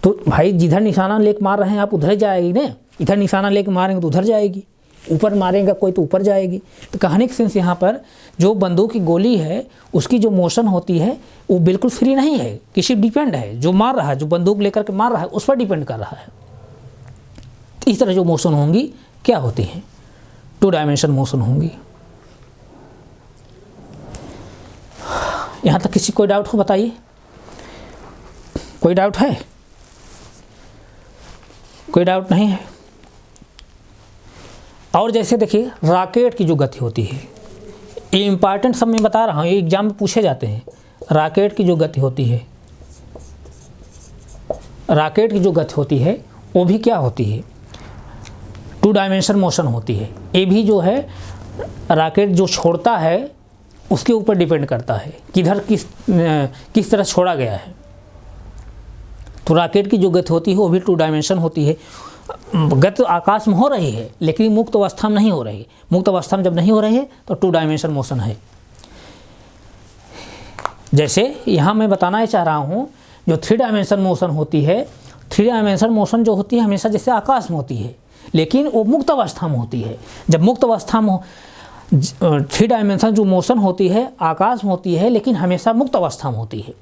Speaker 1: तो भाई जिधर निशाना लेके मार रहे हैं आप उधर जाएगी ना, इधर निशाना लेके मारेंगे तो उधर जाएगी, ऊपर मारेगा कोई तो ऊपर जाएगी। तो कहने का सेंस यहाँ पर जो बंदूक की गोली है उसकी जो मोशन होती है वो बिल्कुल फ्री नहीं है, किसी डिपेंड है, जो मार रहा है, जो बंदूक लेकर के मार रहा है उस पर डिपेंड कर रहा है। तो इस तरह जो मोशन होंगी क्या होती हैं, 2 डायमेंशन मोशन होंगी। यहाँ तक किसी कोई डाउट हो बताइए, कोई डाउट है? कोई डाउट नहीं है। और जैसे देखिए रॉकेट की जो गति होती है, ये इंपॉर्टेंट सब मैं बता रहा हूँ, ये एग्जाम में पूछे जाते हैं। रॉकेट की जो गति होती है, रॉकेट की जो गति होती है वो भी क्या होती है, 2 डायमेंशन मोशन होती है। ये भी जो है रॉकेट जो छोड़ता है उसके ऊपर डिपेंड करता है किधर किस तरह छोड़ा गया है। तो रॉकेट की जो गति होती है वो भी 2 डायमेंशन होती है। गति आकाश में हो रही है लेकिन मुक्त अवस्था में नहीं हो रही है। मुक्त अवस्था में जब नहीं हो रही है तो 2 डायमेंशन मोशन है। जैसे यहाँ मैं बताना चाह रहा हूँ जो 3 डायमेंशन मोशन होती है, 3 डायमेंशन मोशन जो होती है हमेशा जैसे आकाश में होती है लेकिन वो मुक्त अवस्था में होती है। जब मुक्त अवस्था में 3 डायमेंशन जो मोशन होती है आकाश में होती है लेकिन हमेशा मुक्त अवस्था में होती है।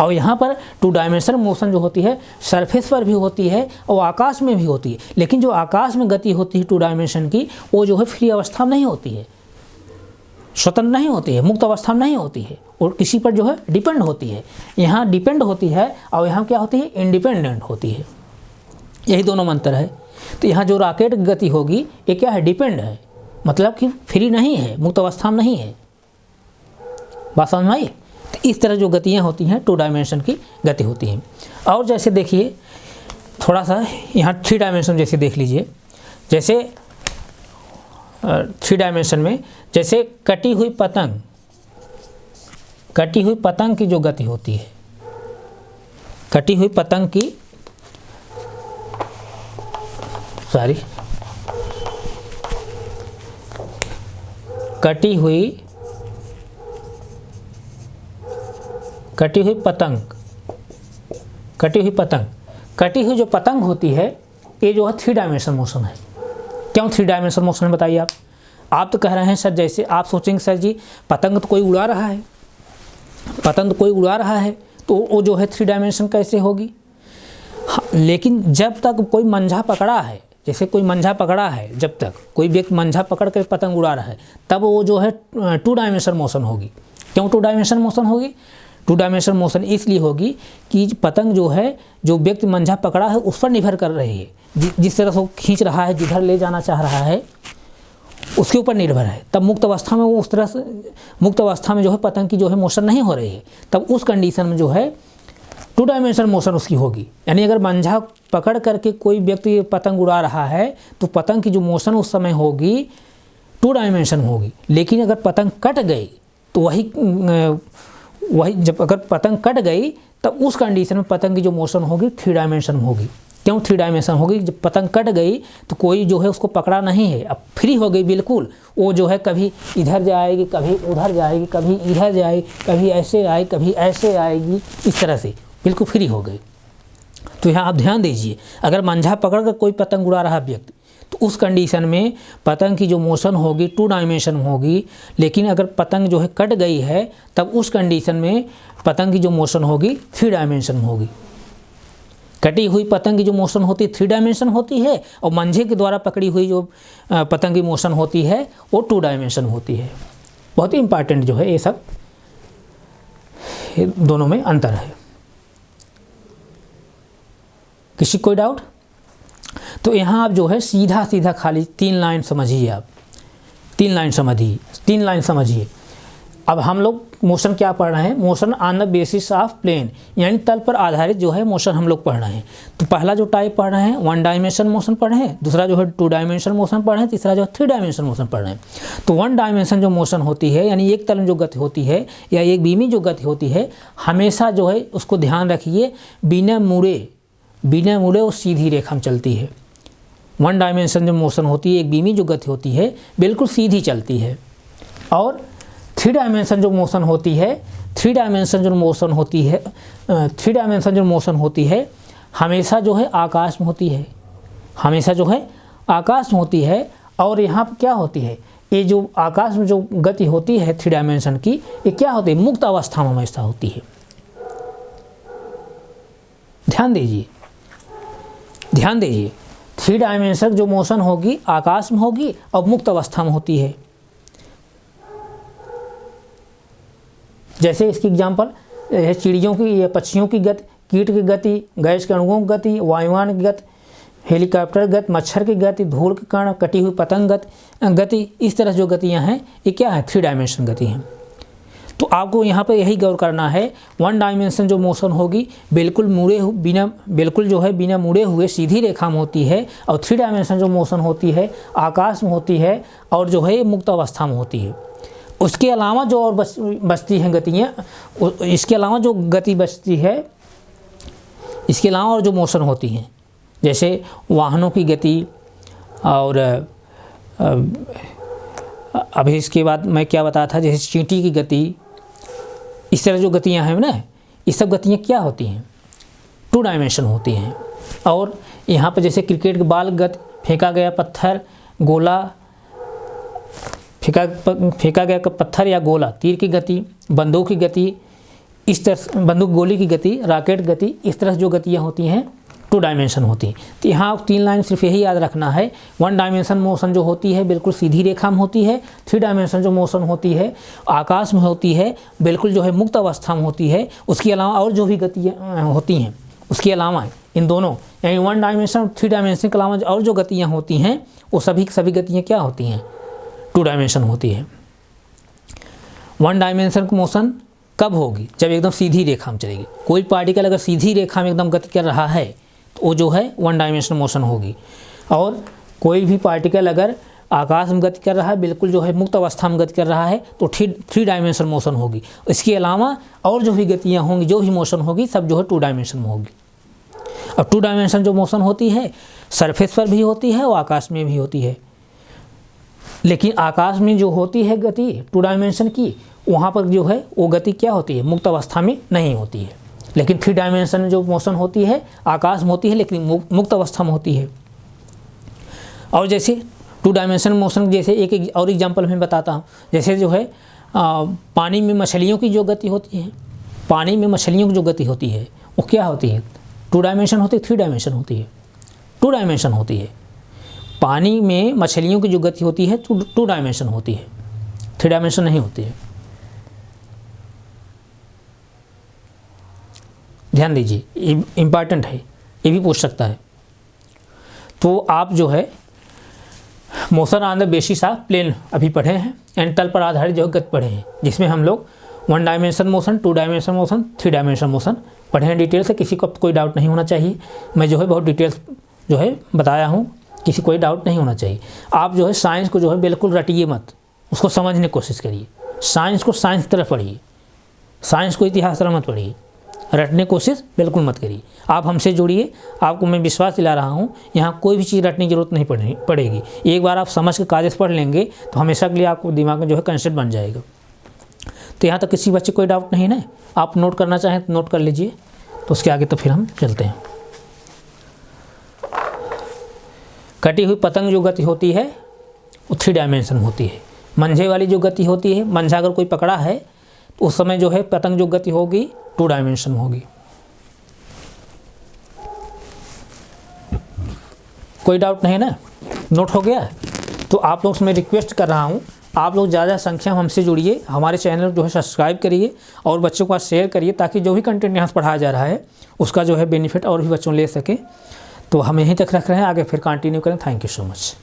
Speaker 1: और यहाँ पर 2 डायमेंशन मोशन जो होती है सरफेस पर भी होती है और आकाश में भी होती है, लेकिन जो आकाश में गति होती है 2 डायमेंशन की वो जो है फ्री अवस्था में नहीं होती है, स्वतंत्र नहीं होती है, मुक्त अवस्था में नहीं होती है और किसी पर जो है डिपेंड होती है। यहाँ डिपेंड होती है और यहाँ क्या होती है, इंडिपेंडेंट होती है। यही दोनों में अंतर है। तो यहाँ जो रॉकेट की गति होगी ये क्या है, डिपेंड है, मतलब कि फ्री नहीं है, मुक्त अवस्था में नहीं है। बात समझ में आई? तो इस तरह जो गतियाँ होती हैं 2 डायमेंशन की गति होती हैं। और जैसे देखिए थोड़ा सा यहाँ 3 डायमेंशन जैसे देख लीजिए, जैसे 3 डायमेंशन में जैसे कटी हुई पतंग की जो गति होती है, कटी हुई पतंग की कटी हुई जो पतंग होती है ये जो है 3 डायमेंशन मोशन है। क्यों 3 डायमेंशन मोशन है बताइए आप तो कह रहे हैं सर, जैसे आप सोचेंगे सर जी पतंग तो कोई उड़ा रहा है, पतंग तो कोई उड़ा रहा है तो वो जो है 3 डायमेंशन कैसे होगी। हाँ, लेकिन जब तक कोई मंझा पकड़ा है, जैसे कोई मंझा पकड़ा है, जब तक कोई व्यक्ति मंझा पकड़ कर पतंग उड़ा रहा है तब वो जो है 2 डायमेंशन मोशन होगी। क्यों 2 डायमेंशन मोशन होगी? 2 डायमेंशन मोशन इसलिए होगी कि पतंग जो है, जो व्यक्ति मंझा पकड़ा है उस पर निर्भर कर रही है, जिस तरह से वो खींच रहा है, जिधर ले जाना चाह रहा है उसके ऊपर निर्भर है। तब मुक्त अवस्था में वो उस तरह से, मुक्त अवस्था में जो है पतंग की जो है मोशन नहीं हो रही है, तब उस कंडीशन में जो है 2 डायमेंशन मोशन उसकी होगी। यानी अगर मंझा पकड़ करके कोई व्यक्ति पतंग उड़ा रहा है तो पतंग की जो मोशन उस समय होगी 2 डायमेंशन होगी। लेकिन अगर पतंग कट गई तो वही जब अगर पतंग कट गई तब उस कंडीशन में पतंग की जो मोशन होगी 3 डायमेंशन में होगी। क्यों 3 डायमेंशन होगी? जब पतंग कट गई तो कोई जो है उसको पकड़ा नहीं है, अब फ्री हो गई बिल्कुल। वो जो है कभी इधर जाएगी, कभी उधर जाएगी, कभी इधर जाएगी, कभी ऐसे आएगी, कभी ऐसे आएगी, इस तरह से बिल्कुल फ्री हो गई। तो यहाँ आप ध्यान दीजिए, अगर मंझा पकड़ कर कोई पतंग उड़ा रहा व्यक्ति, तो उस कंडीशन में पतंग की जो मोशन होगी 2 डायमेंशन होगी, लेकिन अगर पतंग जो है कट गई है तब उस कंडीशन में पतंग की जो मोशन होगी 3 डायमेंशन में होगी। कटी हुई पतंग की जो मोशन होती है 3 डायमेंशन होती है, और मंझे के द्वारा पकड़ी हुई जो पतंग की मोशन होती है वो 2 डायमेंशन होती है। बहुत ही इंपॉर्टेंट जो है ये सब, दोनों में अंतर है। किसी कोई डाउट? तो यहाँ आप जो है सीधा सीधा खाली 3 लाइन समझिए, आप 3 लाइन समझिए। अब हम लोग मोशन क्या पढ़ रहे हैं? Motion on the basis of plane, यानी तल पर आधारित जो है मोशन हम लोग पढ़ रहे हैं। तो पहला जो टाइप पढ़ रहे हैं 1 डायमेंशन मोशन पढ़ रहे हैं, दूसरा जो है 2 डायमेंशन मोशन पढ़ रहे हैं, तीसरा जो है 3 डायमेंशन मोशन पढ़ रहे हैं। तो 1 डायमेंशन जो मोशन होती है, यानी एक तल में जो गति होती है या एक बीमी जो गति होती है, हमेशा जो है उसको ध्यान रखिए, बिना मुड़े वो सीधी रेखा में चलती है। 1 डायमेंशन जो मोशन होती है, एक बीमी जो गति होती है, बिल्कुल सीधी चलती है। और 3 डायमेंशन जो मोशन होती है, 3 डायमेंशन जो मोशन होती है हमेशा जो है आकाश में होती है, आकाश में होती है। और यहाँ पर क्या होती है, ये जो आकाश में जो गति होती है 3 डायमेंशन की, ये क्या होती है? मुक्त अवस्था में हमेशा होती है। ध्यान दीजिए 3 डायमेंशन जो मोशन होगी आकाश में होगी और मुक्त अवस्था में होती है। जैसे इसकी एग्जांपल है चिड़ियों की या पक्षियों की गति, कीट की गति, गैस के अणुओं की गति, वायुयान की गति, हेलीकॉप्टर गति, मच्छर की गति, धूल के कण, कटी हुई पतंग गति, इस तरह जो गतियां हैं ये क्या है? 3 डायमेंशन गति हैं। तो आपको यहाँ पर यही गौर करना है, 1 डायमेंशन जो मोशन होगी बिल्कुल बिना मुड़े हुए सीधी रेखा में होती है, और 3 डायमेंशन जो मोशन होती है आकाश में होती है और जो है मुक्त अवस्था में होती है। उसके अलावा जो और बचती हैं गतियाँ, इसके अलावा जो गति बचती है, इसके अलावा और जो मोशन होती हैं, जैसे वाहनों की गति, और अभी इसके बाद मैं क्या बताया था, जैसे चींटी की गति, इस तरह जो गतियाँ हैं ना, ये सब गतियाँ क्या होती हैं? 2 डायमेंशन होती हैं। और यहाँ पर जैसे क्रिकेट के बाल गति, फेंका गया पत्थर, गोला, फेंका गया पत्थर या गोला, तीर की गति, बंदूक की गति, इस तरह बंदूक गोली की गति, रॉकेट गति, इस तरह जो गतियाँ होती हैं 2 डायमेंशन होती हैं। तो यहाँ 3 लाइन सिर्फ यही याद रखना है, 1 डायमेंशन मोशन जो होती है बिल्कुल सीधी रेखा में होती है, 3 डायमेंशन जो मोशन होती है आकाश में होती है, बिल्कुल जो है मुक्त अवस्था में होती है। उसके अलावा और जो भी गतियाँ होती हैं, उसके अलावा इन दोनों यानी 1 डायमेंशन 3 डायमेंशन के अलावा और जो गतियाँ होती हैं वो सभी गतियाँ क्या होती हैं? 2 डायमेंशन होती है। 1 डायमेंशन की मोशन कब होगी? जब एकदम सीधी रेखा में चलेगी। कोई पार्टिकल अगर सीधी रेखा में एकदम गति कर रहा है तो वो जो है 1 डायमेंशन मोशन होगी। और कोई भी पार्टिकल अगर आकाश में गति कर रहा है, बिल्कुल जो है मुक्त अवस्था में गति कर रहा है, तो 3 डायमेंशन मोशन होगी। इसके अलावा और जो भी गतियाँ होंगी, जो भी मोशन होगी, सब जो है 2 डायमेंशन में होगी। और 2 डायमेंशन जो मोशन होती है सरफेस पर भी होती है और आकाश में भी होती है। लेकिन आकाश में जो होती है गति 2 डायमेंशन की, वहाँ पर जो है वो गति क्या होती है? मुक्त अवस्था में नहीं होती है। लेकिन 3 डायमेंशन जो मोशन होती है आकाश में होती है, लेकिन मुक्त अवस्था में होती है। और जैसे 2 डायमेंशन मोशन, जैसे एक और एग्जांपल मैं बताता हूँ। जैसे जो है पानी में मछलियों की जो गति होती है, पानी में मछलियों की जो गति होती है वो क्या होती है? 2 डायमेंशन होती है, 3 डायमेंशन होती है? 2 डायमेंशन होती है। पानी में मछलियों की जो गति होती है 2 डायमेंशन होती है, 3 डायमेंशन नहीं होती है। ध्यान दीजिए, इम्पॉर्टेंट है, ये भी पूछ सकता है। तो आप जो है motion on the basis of plane अभी पढ़े हैं, एंड तल पर आधारित जो गति पढ़े हैं, जिसमें हम लोग 1 dimension motion, 2 dimension motion, 3 dimension motion पढ़े हैं डिटेल से। किसी को कोई डाउट नहीं होना चाहिए। मैं जो है बहुत डिटेल्स जो है बताया हूँ, किसी कोई डाउट नहीं होना चाहिए। आप जो है साइंस को जो है बिल्कुल रटिए मत, उसको समझने की कोशिश करिए। साइंस को साइंस की तरफ पढ़िए, साइंस को इतिहास तरह मत पढ़िए, रटने की कोशिश बिल्कुल मत करिए। आप हमसे जुड़िए, आपको मैं विश्वास दिला रहा हूँ, यहाँ कोई भी चीज़ रटने की जरूरत नहीं पड़ेगी। एक बार आप समझ के कागज़ पढ़ लेंगे तो हमेशा के लिए आपको दिमाग में जो है कंसेप्ट बन जाएगा। तो यहाँ तक किसी बच्चे कोई डाउट नहीं ना? आप नोट करना चाहें तो नोट कर लीजिए, तो उसके आगे तो फिर हम चलते हैं। कटी हुई पतंग जो गति होती है वो 3 डायमेंशन होती है। मंझे वाली जो गति होती है, मंझा अगर कोई पकड़ा है तो उस समय जो है पतंग जो गति होगी 2 डायमेंशन होगी। कोई डाउट नहीं ना, नोट हो गया? तो आप लोग से मैं रिक्वेस्ट कर रहा हूँ, आप लोग ज़्यादा संख्या में हमसे जुड़िए, हमारे चैनल जो है सब्सक्राइब करिए और बच्चों को शेयर करिए, ताकि जो भी कंटेंट यहाँ पढ़ाया जा रहा है उसका जो है बेनिफिट और भी बच्चों ले सकें। तो हम यहीं तक रख रहे हैं, आगे फिर कंटिन्यू करें। Thank you so much.